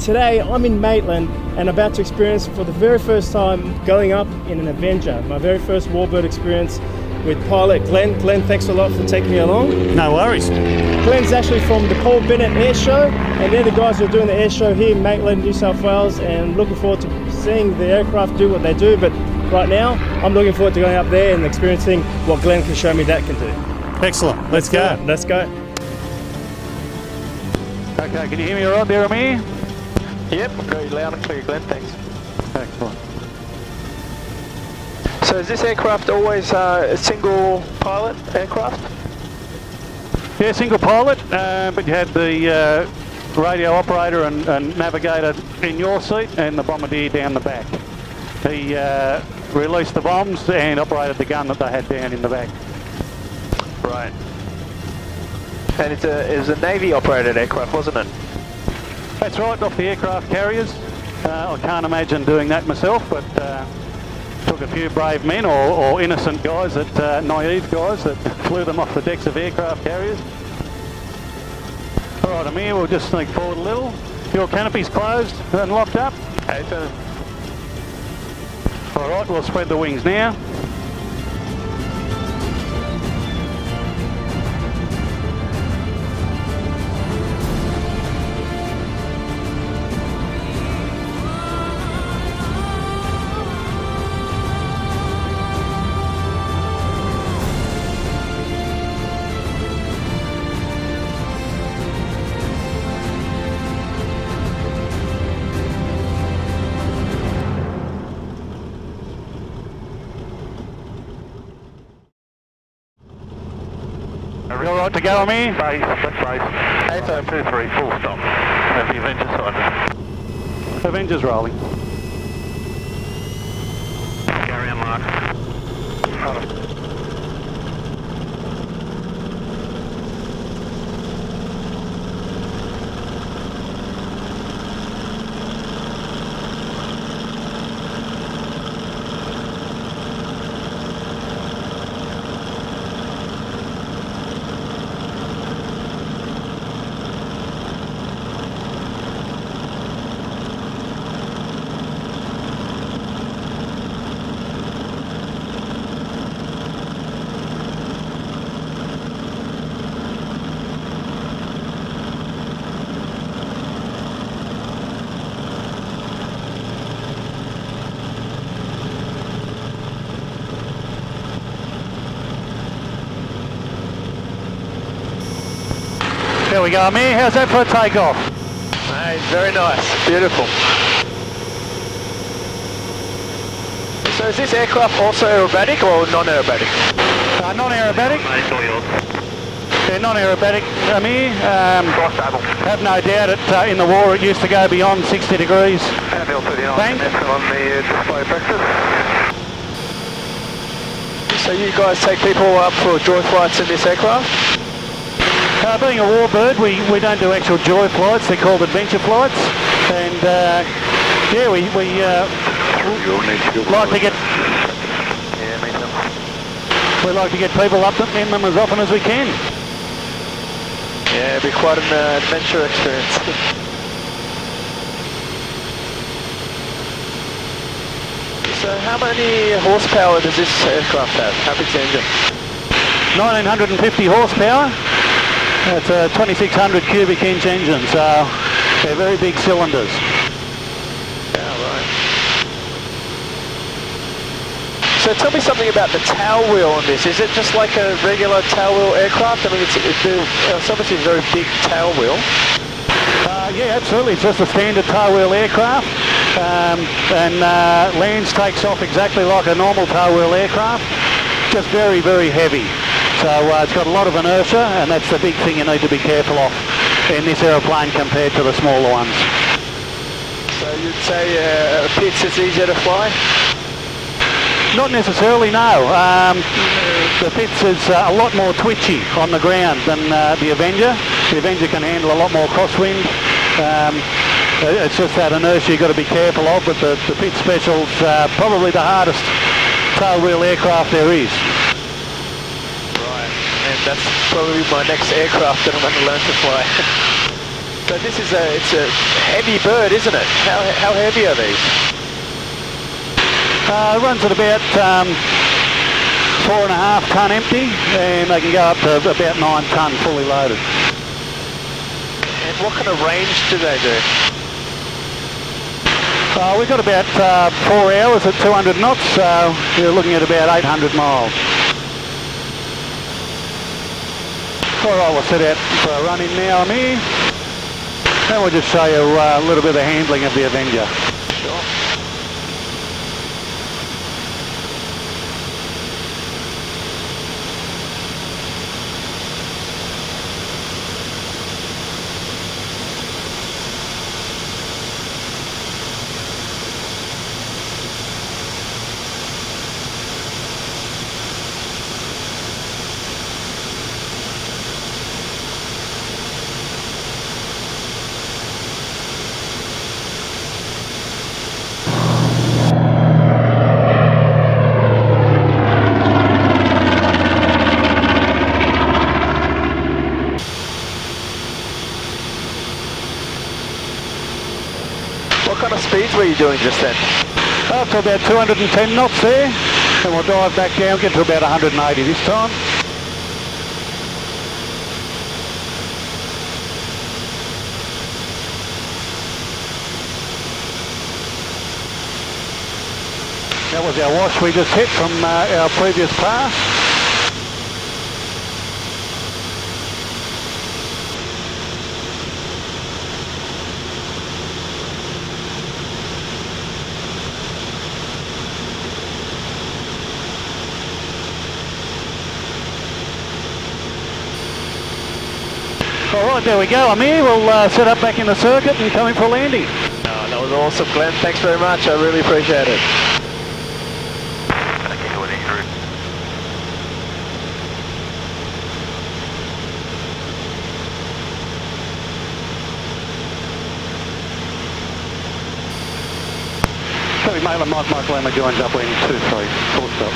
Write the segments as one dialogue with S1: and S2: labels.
S1: today I'm in Maitland and about to experience for the very first time going up in an Avenger, my very first warbird experience with pilot Glenn. Glenn, thanks a lot for taking me along.
S2: No worries.
S1: Glenn's actually from the Paul Bennett Air Show, and they're the guys who are doing the air show here in Maitland, New South Wales, and looking forward to seeing the aircraft do what they do. But right now, I'm looking forward to going up there and experiencing what Glenn can show me that can do.
S2: Excellent. Let's go.
S1: Let's go.
S2: Okay, can you hear me all right there, Amir?
S3: Yep, I've got you loud and clear, Glenn, thanks.
S2: Excellent.
S3: So is this aircraft always a single pilot aircraft?
S2: Yeah, single pilot, but you had the radio operator and navigator in your seat and the bombardier down the back. He released the bombs and operated the gun that they had down in the back.
S3: Right. And it was a Navy operated aircraft, wasn't it?
S2: That's right, off the aircraft carriers. I can't imagine doing that myself, but took a few brave men or innocent guys, naive guys that flew them off the decks of aircraft carriers. All right, Amir, we'll just sneak forward a little. Your canopy's closed and locked up.
S3: Open.
S2: All right, we'll spread the wings now. Are you all right to go, Amir?
S4: Base, that's base. 8023, full stop. Have the Avenger sighted.
S2: Avenger's rolling.
S4: Carry on, Mark.
S2: There we go, Amir. How's that for a takeoff?
S3: Hey, very nice. Beautiful. So is this aircraft also aerobatic or non-aerobatic?
S2: Non-aerobatic. Yeah, non-aerobatic, Amir. Have no doubt in the war it used to go beyond 60 degrees. Bank.
S4: On the display practice.
S3: So you guys take people up for joy flights in this aircraft?
S2: Being a warbird, we don't do actual joy flights, they're called adventure flights, and yeah, we like to get people up in them as often as we can.
S3: Yeah, it'd be quite an adventure experience. So how many horsepower does this aircraft have? How big's the engine?
S2: 1950 horsepower. It's a 2600 cubic inch engine, so they're very big cylinders.
S3: Yeah, right. So tell me something about the tail wheel on this. Is it just like a regular tail wheel aircraft? I mean, it's obviously a very big tail wheel.
S2: Yeah, absolutely. It's just a standard tail wheel aircraft, and lands, takes off exactly like a normal tail wheel aircraft, just very, very heavy. So it's got a lot of inertia, and that's the big thing you need to be careful of in this aeroplane compared to the smaller ones.
S3: So you'd say a Pitts is easier to fly?
S2: Not necessarily, no. The Pitts is a lot more twitchy on the ground than the Avenger. The Avenger can handle a lot more crosswind. It's just that inertia you've got to be careful of, but the Pitts Special's probably the hardest tail wheel aircraft there is.
S3: Right, and that's probably my next aircraft that I'm going to learn to fly. So this is it's a heavy bird, isn't it? How heavy are these?
S2: It runs at about 4.5 tonne empty, and they can go up to about 9 tonne fully loaded.
S3: And what kind of range do they do?
S2: We've got about 4 hours at 200 knots, so we're looking at about 800 miles. All right, we'll set out for a run in now, Amir, and we'll just show you a little bit of the handling of the Avenger.
S3: Sure. What kind of speeds were you doing just then?
S2: Up to about 210 knots there, and we'll dive back down, get to about 180 this time. That was our wash we just hit from our previous pass. All right, there we go. Amir, we'll set up back in the circuit and come in for a landing.
S3: Oh, that was awesome, Glenn. Thanks very much. I really appreciate it.
S4: Okay, go in through.
S2: Sorry, Maitland, Mike Lama joins up in 2-3, full stop.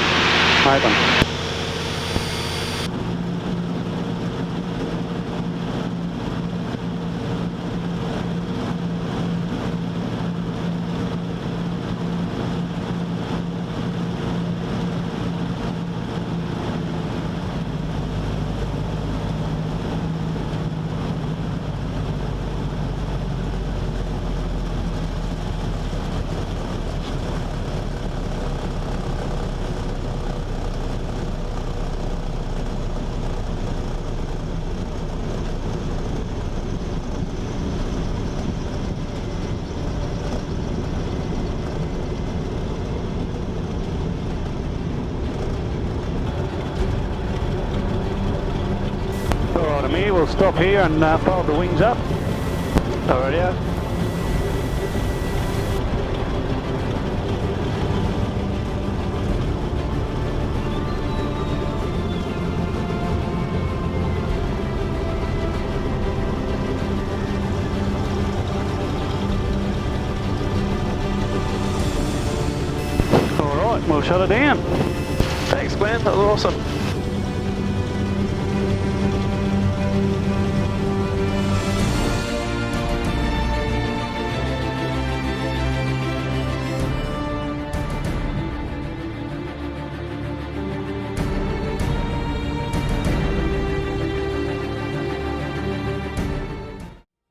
S2: Maitland. Amir, we'll stop here and fold the wings up. Alright, yeah. Alright, we'll shut it down.
S3: Thanks, Glenn. That was awesome.